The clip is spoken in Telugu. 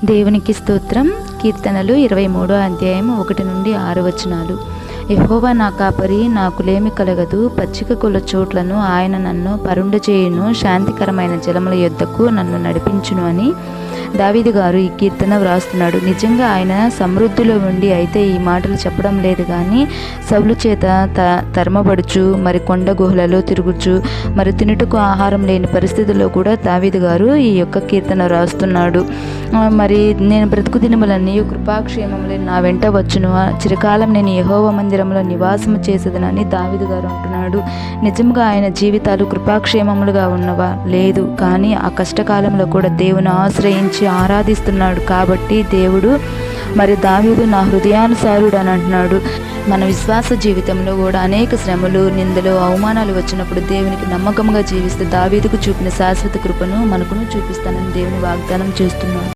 దేవునికి స్తోత్రం. కీర్తనలు 23వ అధ్యాయం 1 నుండి 6 వచనాలు. యెహోవా నా కాపరి, నాకులేమి కలగదు. పచ్చిక గల చోట్లను ఆయన నన్ను పరుండచేయును, శాంతికరమైన జలముల యొద్దకు నన్ను నడిపించును అని దావీదు గారు ఈ కీర్తన వ్రాస్తున్నాడు. నిజంగా ఆయన సమృద్ధిలో ఉండి అయితే ఈ మాటలు చెప్పడం లేదు, కానీ సౌలు చేత తరమబడుచు, మరి కొండ గుహలలో తిరుగుచు, మరి తినుటకు ఆహారం లేని పరిస్థితుల్లో కూడా దావీదు గారు ఈ యొక్క కీర్తన వ్రాస్తున్నాడు. మరి నేను బ్రతుకు దినములన్నీ కృపాక్షేమములు నా వెంట వచ్చును, చిరకాలం నేను యెహోవా మందిరంలో నివాసము చేసేదనని దావీదు గారు అంటున్నాడు. నిజంగా ఆయన జీవితాలు కృపాక్షేమములుగా ఉన్నవా? లేదు, కానీ ఆ కష్టకాలంలో కూడా దేవుని ఆశ్రయించి ఆరాధిస్తున్నాడు. కాబట్టి దేవుడు మరి దావీదు నా హృదయానుసారుడు అని అంటున్నాడు. మన విశ్వాస జీవితంలో కూడా అనేక శ్రమలు, నిందలు, అవమానాలు వచ్చినప్పుడు దేవునికి నమ్మకంగా జీవిస్తే దావీదుకు చూపిన శాశ్వత కృపను మనకును చూపిస్తానని దేవుని వాగ్దానం చేస్తున్నాడు.